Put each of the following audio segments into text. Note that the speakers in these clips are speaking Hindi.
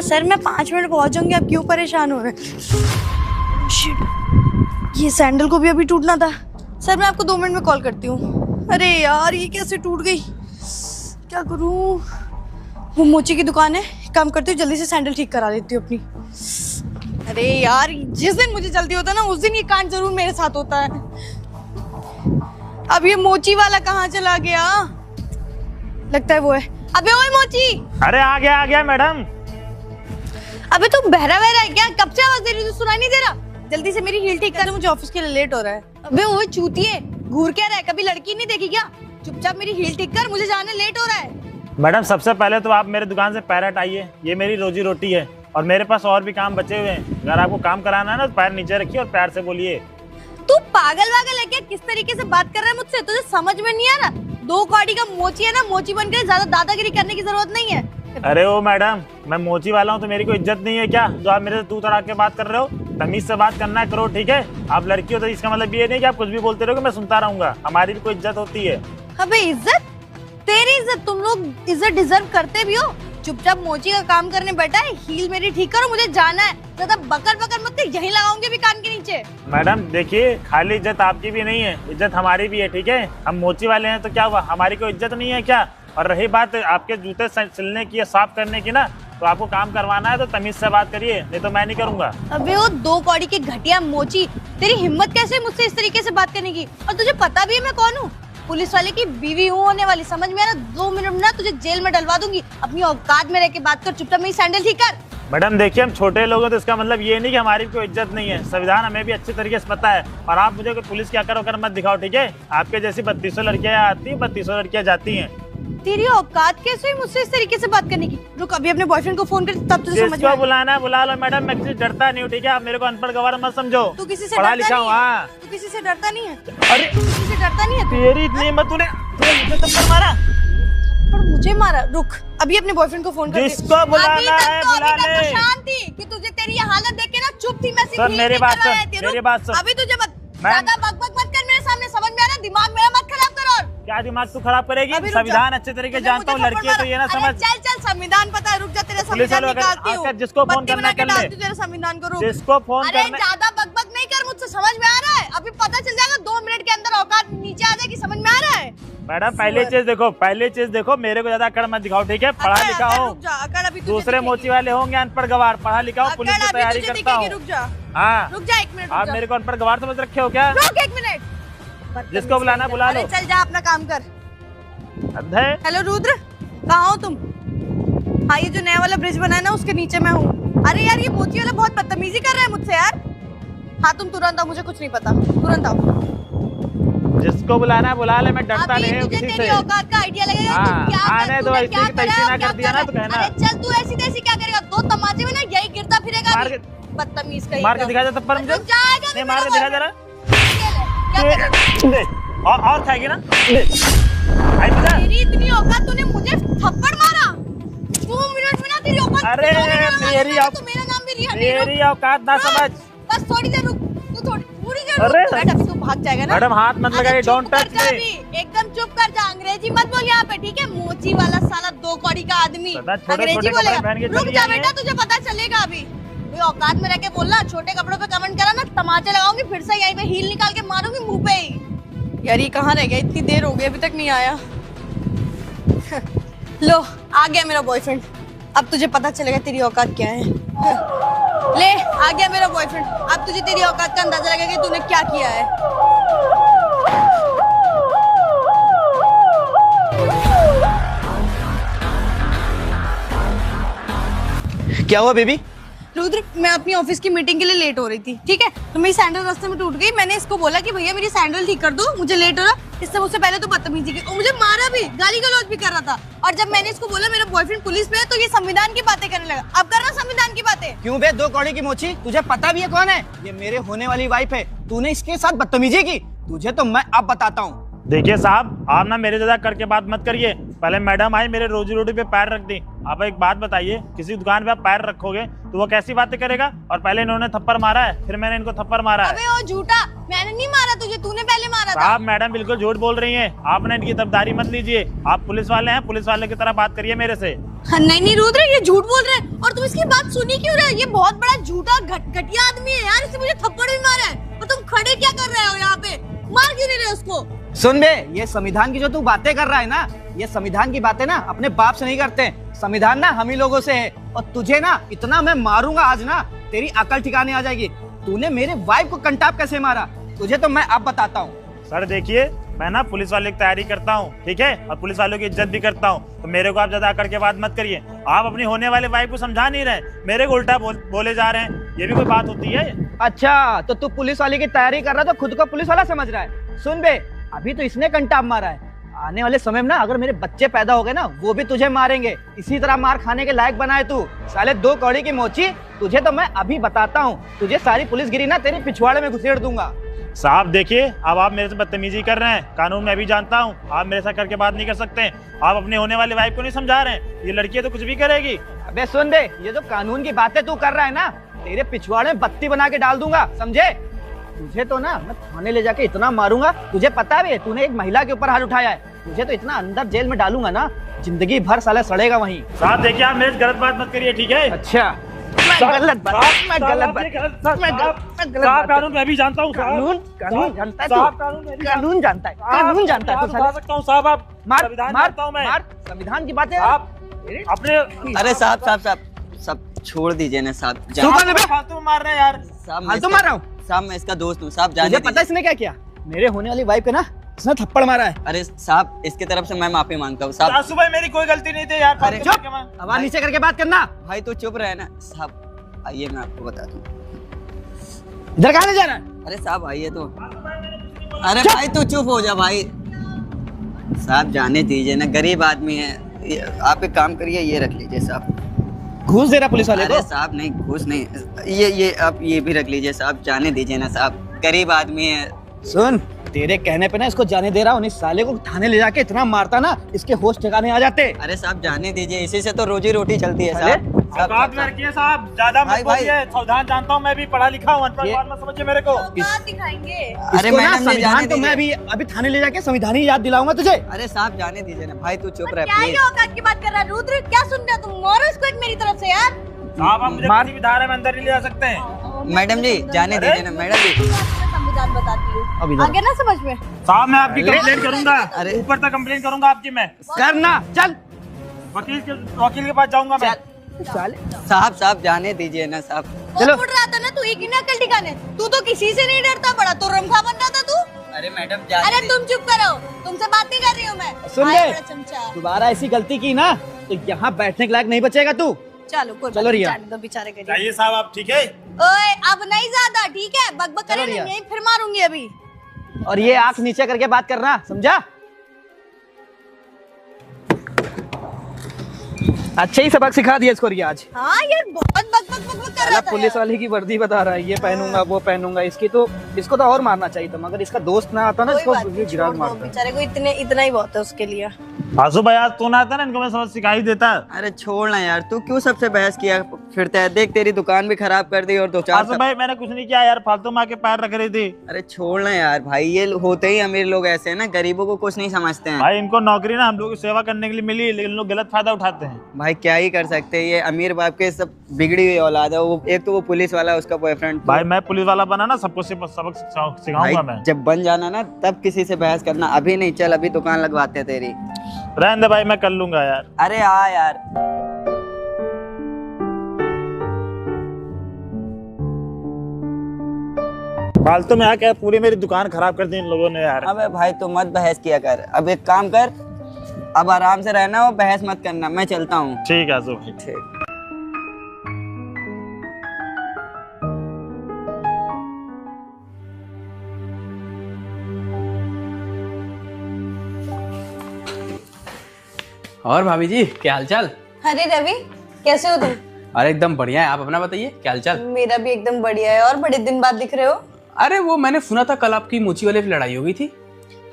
हाँ सर, मैं 5 मिनट पहुंच जाऊंगी, आप क्यों परेशान हो रहे हैं? शिट, ये सैंडल को भी अभी टूटना था। सर मैं आपको 2 मिनट में कॉल करती हूँ। अरे यार ये कैसे टूट गई, क्या करूँ? वो मोची की दुकान है, काम करती हूँ, जल्दी से सैंडल ठीक करा लेती हूँ अपनी। अरे यार जिस दिन मुझे जल्दी होता है ना, उस दिन ये कांड जरूर मेरे साथ होता है। अब ये मोची वाला कहाँ चला गया? लगता है वो है। अबे ओए मोची! अरे आ गया मैडम। अबे तू बहरा है क्या? कब से आवाज दे रही, तू सुनाई नहीं दे रहा? जल्दी से मेरी हील ठीक कर, मुझे ऑफिस के लिए लेट हो रहा है। अबे ओए चूतिए, घूर क्या रहा है? कभी लड़की नहीं देखी क्या? चुपचाप मेरी हील ठीक कर, मुझे जाने लेट हो रहा है। मैडम सबसे पहले तो आप मेरे दुकान से पैर हटाइए, ये मेरी रोजी रोटी है और मेरे पास और भी काम बचे हुए हैं। अगर आपको काम कराना है ना तो पैर नीचे रखिए और प्यार से बोलिए। तू पागल वागल है क्या? किस तरीके से बात कर रहा है मुझसे? तुझे समझ में नहीं आ रहा? 2 कौड़ी का मोची है ना, मोची बनकर ज्यादा दादागिरी करने की जरूरत नहीं है। अरे ओ मैडम, मैं मोची वाला हूँ तो मेरी कोई इज्जत नहीं है क्या? जो आप मेरे से तू तड़ा के बात कर रहे हो, तमीज से बात करना करो, ठीक है? आप लड़की हो तो इसका मतलब ये नहीं कि आप कुछ भी बोलते रहोगे मैं सुनता रहूंगा। हमारी भी कोई इज्जत होती है। अबे इज्जत? तेरी इज्जत? तुम लोग इज्जत डिजर्व करते भी हो। चुपचाप मोची का काम करने बैठा है, हील मेरी ठीक करो, मुझे जाना है। ज्यादा बकर बकर मत, यहीं लगाऊंगी भी कान के नीचे। मैडम देखिए, खाली इज्जत आपकी भी नहीं है, इज्जत हमारी भी है, ठीक है? हम मोची वाले हैं तो क्या हुआ, हमारी कोई इज्जत नहीं है क्या? और रही बात आपके जूते सिलने की या साफ करने की ना, तो आपको काम करवाना है तो तमीज से बात करिए, नहीं तो मैं नहीं करूंगा। अबे वो 2 कौड़ी की घटिया मोची, तेरी हिम्मत कैसे मुझसे इस तरीके से बात करने की? और तुझे पता भी है मैं कौन हूँ? पुलिस वाले की बीवी हूँ होने वाली, समझ में आ रहा? 2 मिनट में ना तुझे जेल में डलवा दूंगी। अपनी औकात में रह के बात कर, चुपचाप मेरी सैंडल ठीक कर। मैडम देखिए, हम छोटे लोग हैं तो इसका मतलब ये नहीं कि हमारी कोई इज्जत नहीं है। संविधान हमें भी अच्छी तरीके से पता है और आप मुझे कोई पुलिस क्या करो कर मत दिखाओ, ठीक है? आपके जैसी 3200 लड़कियां आती हैं, 3200 लड़कियां जाती हैं। तेरी औकात कैसे हुई मुझसे इस तरीके से बात करने की? रुक, अभी अपने बॉयफ्रेंड को फोन कर, तब तुझे समझ में आएगा। बुलाना है बुला लो मैडम, मैं किसी से डरता नहीं हूँ, ठीक है? आप मेरे को अनपढ़ गवार मत समझो। तू किसी से पढ़ा डरता लिखा नहीं हूँ। हाँ, तू किसी से डरता नहीं है? अरे तू किसी से डरता नहीं है? तेरी इतनी हिम्मत, तूने मुझे थप्पड़ मारा? पर मुझे मारा? रुक, अभी अपने बॉयफ्रेंड को फोन कर। जिसको बुलाना है बुला ले। शांत थी कि तुझे तेरी ये हालत देख के ना चुप थी मैं। सर मेरी बात सुन, मेरी बात सुन। अभी तुझे मत ज्यादा बकबक मत कर मेरे सामने, समझ में आ रहा? दिमाग मेरा मत खराब कर। और क्या दिमाग तू खराब करेगी? संविधान अच्छे तरीके जानता हूँ, लड़की है तो ये ना समझ। चल संविधान पता है, रुक जा, तेरे संविधान निकालती हूँ। जिसको फोन करना कर ले, तेरे संविधान को। रुक, जिसको फोन अरे करना। ज्यादा बकबक नहीं कर मुझसे, समझ में आ रहा है? अभी पता चल जाएगा, 2 मिनट के अंदर औकात नीचे आ जाएगी, समझ में आ रहा है? मैडम पहले चीज देखो, मेरे को ज्यादा अकड़ मत दिखाओ, ठीक है? पढ़ा लिखा हो, दूसरे मोची वाले होंगे अनपढ़ गवार। पढ़ा लिखा हो, पुलिस की तैयारी करता हूँ। रुक जा, हाँ रुक जा 1 मिनट। आप मेरे को अनपढ़ गवार समझ रखे हो क्या? रुक 1 मिनट। जिसको बुलाना बुला लो। चल जा अपना काम कर। अंधे। हेलो रुद्र, कहाँ हो तुम? हाँ, ये जो नया वाला ब्रिज बना है ना, उसके नीचे मैं हूँ। अरे यार ये मोची वाला बहुत बदतमीजी कर रहा है मुझसे यार। हाँ तुम तुरंत आओ, मुझे कुछ नहीं पता, तुरंत आओ। जिसको बुलाना है बुला ले, मैं डरता नहीं हूँ किसी से। तेरी औकात का आइडिया लगेगा। तू क्या आने दो, ऐसी की तैसी ना कर दिया ना तो कहना। अरे चल, तू ऐसी तैसी क्या करेगा? 2 तमाचे में ना यही गिरता फिरेगा। बदतमीज कहीं। मार के दिखा जा थप्पड़ मुझे। नहीं मार के दिखा जरा। और खाएगी ना? तेरी इतनी औकात, तूने मुझे थप्पड़ मारा? 2 मिनट में ना तेरी औकात। अरे मेरी तो मेरा नाम भी रिया नहीं। मेरी औकात ना समझ। बस थोड़ी देर रुक, तू थोड़ी देर अरे रुक। अभी तू भाग जाएगा ना। मैडम हाथ मत लगाइए, डोंट टच मी। एकदम चुप कर जा, अंग्रेजी मत बोल यहाँ पे, ठीक है? मोची वाला साला 2 कौड़ी का आदमी अंग्रेजी बोलेगा। रुक जा बेटा, तुझे पता चलेगा अभी। औकात में रह के बोलना, छोटे कपड़ों पे कमेंट करा ना, टमाटर लगाऊंगी फिर से, यहीं पे हील निकाल के मारूंगी मुंह पे ही। यार ये कहाँ रह गया? इतनी देर हो गई अभी तक नहीं आया। लो आ गया मेरा बॉयफ्रेंड। अब तुझे पता चलेगा तेरी औकात क्या है। ले आ गया मेरा बॉयफ्रेंड, अब तुझे तेरी औकात का अंदाजा लगेगा कि तूने क्या किया है। क्या हुआ बेबी? रुद्र, मैं अपनी ऑफिस की मीटिंग के लिए लेट हो रही थी, ठीक है? तो मेरी सैंडल रास्ते में टूट गई। मैंने इसको बोला कि भैया मेरी सैंडल ठीक कर दो, मुझे लेट हो रहा। इससे मुझसे पहले तो बदतमीजी की और मुझे मारा भी, गाली गलौज भी कर रहा था। और जब मैंने इसको बोला मेरा बॉयफ्रेंड पुलिस में है, तो ये संविधान की बातें करने लगा। अब कर रहा संविधान की बातें। क्यों बे 2 कौड़ी की मोची, तुझे पता भी है कौन है? ये मेरे होने वाली वाइफ है। तूने इसके साथ बदतमीजी की, तुझे तो मैं अब बताता हूँ। देखिए साहब, आप ना मेरे ज्यादा करके बात मत करिए। पहले मैडम आई, मेरे रोजी रोटी पे पैर रख दी। आप एक बात बताइए, किसी दुकान पे आप पैर रखोगे तो वो कैसी बातें करेगा? और पहले इन्होंने थप्पड़ मारा है, फिर मैंने इनको थप्पड़ मारा है। अबे ओ झूठा, मैंने नहीं मारा तुझे, तूने पहले मारा था। साहब मैडम बिल्कुल झूठ बोल रही हैं, आपने इनकी तरफदारी मत लीजिए। आप पुलिस वाले हैं, पुलिस वाले की तरह बात करिए मेरे से। हाँ, नहीं रुद्र, ये झूठ बोल रहे हैं और तुम इसकी बात सुनी क्यों रहे हो? ये बहुत बड़ा झूठा घटिया आदमी है यार, इसने मुझे थप्पड़ भी मारा है और तुम खड़े क्या कर रहे हो यहाँ पे? मार क्यों नहीं रहे उसको? सुन बे, ये संविधान की जो तू बातें कर रहा है ना, ये संविधान की बातें ना अपने बाप से नहीं करते। संविधान ना हम ही लोगों से है। और तुझे ना इतना मैं मारूंगा आज ना, तेरी अकल ठिकाने आ जाएगी। तूने मेरे वाइफ को कंटाप कैसे मारा, तुझे तो मैं अब बताता हूँ। सर देखिए, मैं ना पुलिस वाले की तैयारी करता हूँ, ठीक है, और पुलिस वालों की इज्जत भी करता हूँ, तो मेरे को आप ज्यादा अकड़ के बात मत करिए। आप अपनी होने वाले वाइफ को समझा नहीं रहे, मेरे को उल्टा बोले जा रहे हैं। ये भी कोई बात होती है? अच्छा, तो तू पुलिस वाले की तैयारी कर रहा तो खुद को पुलिस वाला समझ रहा है। सुन बे, अभी तो इसने कंटाप मारा है, आने वाले समय में ना अगर मेरे बच्चे पैदा हो गए ना, वो भी तुझे मारेंगे। इसी तरह मार खाने के लायक बनाए तू, साले 2 कौड़ी की मोची। तुझे तो मैं अभी बताता हूँ, तुझे सारी पुलिसगिरी ना तेरे पिछवाड़े में घुसेड़ दूंगा। साहब देखिए, अब आप मेरे से बदतमीजी कर रहे हैं, कानून मैं भी जानता हूँ, आप मेरे साथ करके बात नहीं कर सकते। आप अपने होने वाले वाइफ को नहीं समझा रहे हैं, ये लड़की है तो कुछ भी करेगी। अबे सुन बे, ये जो कानून की बातें तू कर रहा है ना, तेरे पिछवाड़े में बत्ती बना के डाल दूंगा, समझे? तुझे तो ना मैं थाने ले जाके इतना मारूंगा, तुझे पता है तूने एक महिला के ऊपर हाथ उठाया है, तुझे तो इतना अंदर जेल में डालूंगा ना, जिंदगी भर साला सड़ेगा वहीं। साहब देखिए, आप मेरे से गलत बात मत करिए, ठीक है? अच्छा, मैं गलत बात कानून मैं भी जानता हूँ। कानून जानता है तू, कानून जानता है, कानून जानता है तू। सकता हूँ साहब, आप मार संविधान मार जानता हूँ मैं। मार, संविधान की बातें आप अपने अरे साहब सब छोड़ दीजिए ना साहब। तू कौन है बे? फालतू में मार रहे हैं यार। साहब फालतू मार रहा हूँ? साहब मैं इसका दोस्त हूँ साहब, जाने मुझे पता है दीजिए। इसने क्या किया, मेरे होने वाली वाइफ पे ना इसने थप्पड़ मारा है। अरे साहब, इसकी तरफ से मैं माफी मांगता हूँ साहब। सुबह मेरी कोई गलती नहीं थी यार। अरे चुप, आवाज नीचे करके बात करना। भाई तू चुप रहे ना साहब, आइए मैं आपको बता दूँ। इधर कहाँ ले जा रहा है? अरे साहब आइए तो। अरे भाई तू चुप हो जा भाई। साहब जाने दीजिए ना, गरीब आदमी है। आप एक काम करिए, ये रख लीजिए साहब। घूस दे रहा पुलिस वाले को? अरे साहब नहीं, घूस नहीं, ये आप ये भी रख लीजिए साहब, जाने दीजिए ना साहब, गरीब आदमी है। सुन, तेरे कहने पे ना इसको जाने दे रहा हूँ, इस साले को थाने ले जाके इतना मारता ना, इसके होश ठिकाने आ जाते। अरे साहब जाने दीजिए, इसी से तो रोजी रोटी चलती है साहब। बात में रखिए साहब, ज्यादा मत भाई, भाई। बोलिए। संविधान जानता हूँ, मैं भी पढ़ा लिखा हूँ, अनपढ़ बात मत समझिए मेरे को। बात दिखाएंगे। अरे इसको ना मैडम जी, संविधान जाने तो मैं दीजिए। भी अभी थाने ले जाके संविधान ही याद दिलाऊंगा तुझे। अरे साहब जाने दीजिए ना भाई, तू चुप रह क्या प्लीज। ये औकात की बात कर रहा है रुद्र? क्या सुन रहे हो तुम? मारो इसको एक मेरी तरफ से यार। साहब आप मुझे मार। किसी भी धारा में अंदर नहीं ले जा सकते हैं। मैडम जी जाने दीजिए ना, मैडम जी। संविधान बताती अभी हूँ, इधर। आगे ना समझ में। साहब मैं आपकी कंप्लेंट करूंगा, अरे। ऊपर तक कंप्लेंट करूंगा आपकी मैं। करना, चल वकील के पास जाऊंगा मैं। साले। साहब जाने दीजिए ना साहब। चलो। उड़ रहा था ना तू, एक ही ना अकल ठिकाने। तू तो किसी से नहीं डरता, बड़ा तो रमखा बन रहा था तू। अरे मैडम अरे जाने तुम चुप करो, तुमसे बात नहीं कर रही हूँ मैं। सुन आया ले, बड़ा चमचा। दोबारा ऐसी गलती की ना तो यहाँ बैठने के लायक नहीं बचेगा तू। चलो कोई चलो बात नहीं, रिया। जाने दो बेचारे के लिए। चाहिए साहब आप, ठीक है? ओए अब नहीं ज्यादा, ठीक है? बकबक चलो करे रिया। नहीं, फिर मारूंगी अभी। और ये आंख नीचे करके बात करना, समझा? अच्छा ही सबक सिखा दिया इसको रिया आज। हाँ यार, बहुत बकबक कर रहा था पुलिस यार। वाले की वर्दी बता रहा है, ये पहनूंगा वो पहनूंगा, इसको तो और मारना चाहिए था, मगर इसका दोस्त ना आता ना, कोई इसको बात नहीं, गिरा छोड़ दो, मारता। बेचारे को इतना ही बहुत है उसके लिए। आंसू भाई आज तू ना आता ना, इनको मैं समझ सिखा ही देता। अरे छोड़ ना यार, तू क्यों सबसे बहस किया फिरता है? देख तेरी दुकान भी खराब कर दी और 2-4 आंसू भाई मैंने कुछ नहीं किया यार, फालतू में आके पैर रख रही थी। अरे छोड़ ना यार भाई, ये होते ही अमीर लोग ऐसे हैं ना, गरीबों को कुछ नहीं समझते हैं। भाई इनको नौकरी ना हम लोग की सेवा करने के लिए मिली है, लेकिन लोग गलत फायदा उठाते हैं। भाई क्या ही कर सकते हैं, ये अमीर बाप के सब बिगड़ी हुई औलाद है। वो एक तो वो पुलिस वाला, उसका बॉयफ्रेंड। भाई मैं पुलिस वाला बना ना, सबको सबक सिखाऊंगा मैं। जब बन जाना ना तब किसी से बहस करना, अभी नहीं। चल अभी दुकान लगवाते हैं तेरी। रहने दे भाई, मैं कर लूंगा यार। अरे हाँ यार। फालतू में आके पूरी मेरी दुकान खराब कर दी इन लोगों ने यार। अबे भाई तू मत बहस किया कर, अब एक काम कर, अब आराम से रहना और बहस मत करना। मैं चलता हूँ। ठीक है आंसू भाई। ठीक। और भाभी जी क्या हालचाल? अरे रवि, कैसे हो तुम? अरे एकदम बढ़िया है, आप अपना बताइए क्या हालचाल? मेरा भी एकदम बढ़िया है। और बड़े दिन बाद दिख रहे हो। अरे वो मैंने सुना था कल आपकी मोची वाले पे लड़ाई हो गई थी।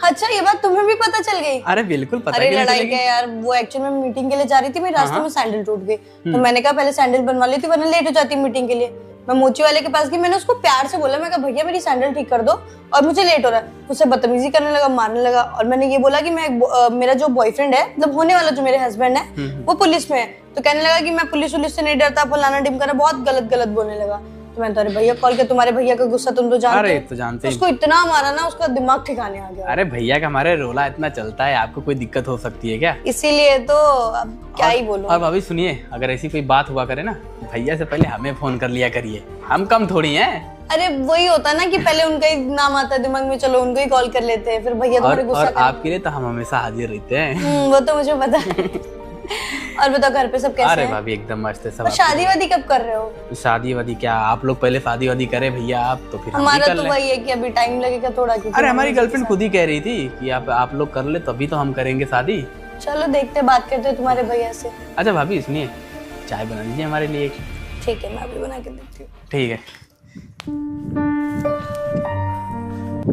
अच्छा, ये बात तुम्हें भी पता चल गई? अरे बिल्कुल पता अरे क्यों नहीं लड़ाई चलेगी? क्या यार, वो एक्चुअली मैं मीटिंग के लिए जा रही थी, मेरे रास्ते में सैंडल टूट गई, तो मैंने कहा पहले सैंडल बनवा लेती वरना लेट हो जाती मीटिंग के लिए। मैं मोची वाले के पास गई, मैंने उसको प्यार से बोला, मैं कहा भैया मेरी सैंडल ठीक कर दो और मुझे लेट हो रहा है। मुझसे बदतमीजी करने लगा, मारने लगा। और मैंने ये बोला कि मेरा जो बॉयफ्रेंड है, मतलब होने वाला जो मेरे हस्बैंड है, वो पुलिस में है। तो कहने लगा कि मैं पुलिस से नहीं डरता, फलाना ढिमकाना, बहुत गलत बोलने लगा। तो मैंने अरे भैया कॉल किया, तुम्हारे भैया का गुस्सा तुम तो जानते अरे हो। तो जानते उसको इतना मारा ना, उसका दिमाग ठिकाने आ गया। अरे भैया का हमारे रोला इतना चलता है, आपको कोई दिक्कत हो सकती है क्या? इसीलिए तो अब क्या ही बोलूं। और भाभी सुनिए, अगर ऐसी कोई बात हुआ करे ना, भैया से पहले हमें फोन कर लिया करिए, हम कम थोड़ी हैं। अरे वही होता ना कि पहले उनका ही नाम आता है दिमाग में, चलो उनको ही कॉल कर लेते हैं, फिर भैया तुम्हारे गुस्सा और करेंगे। आपके लिए तो हम हमेशा हाजिर रहते हैं। वो तो मुझे पता है। और बताओ घर पे सब कैसे अरे हैं? भाभी एकदम मस्त है सब। और शादी वादी कब कर रहे हो? शादी वादी क्या, आप लोग पहले शादी वादी करें भैया, आप तो फिर हम भी हमारा कर तो लें। वही है कि अभी टाइम लगेगा थोड़ा। अरे हमारी गर्लफ्रेंड खुद ही कह रही थी कि आप लोग कर ले तभी तो हम करेंगे शादी। चलो देखते, बात करते हैं तुम्हारे भैया से। अच्छा भाभी सुनिए, चाय बना लीजिए हमारे लिए। ठीक है, मैं अभी बना के देती हूँ। ठीक है।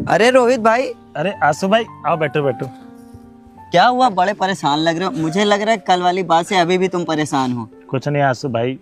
अरे रोहित भाई, अरे आंसू भाई आओ, बैठो बैठो। क्या हुआ? बड़े परेशान लग रहे हो। मुझे लग रहा है कल वाली बात से अभी भी तुम परेशान हो। कुछ नहीं आंसू भाई,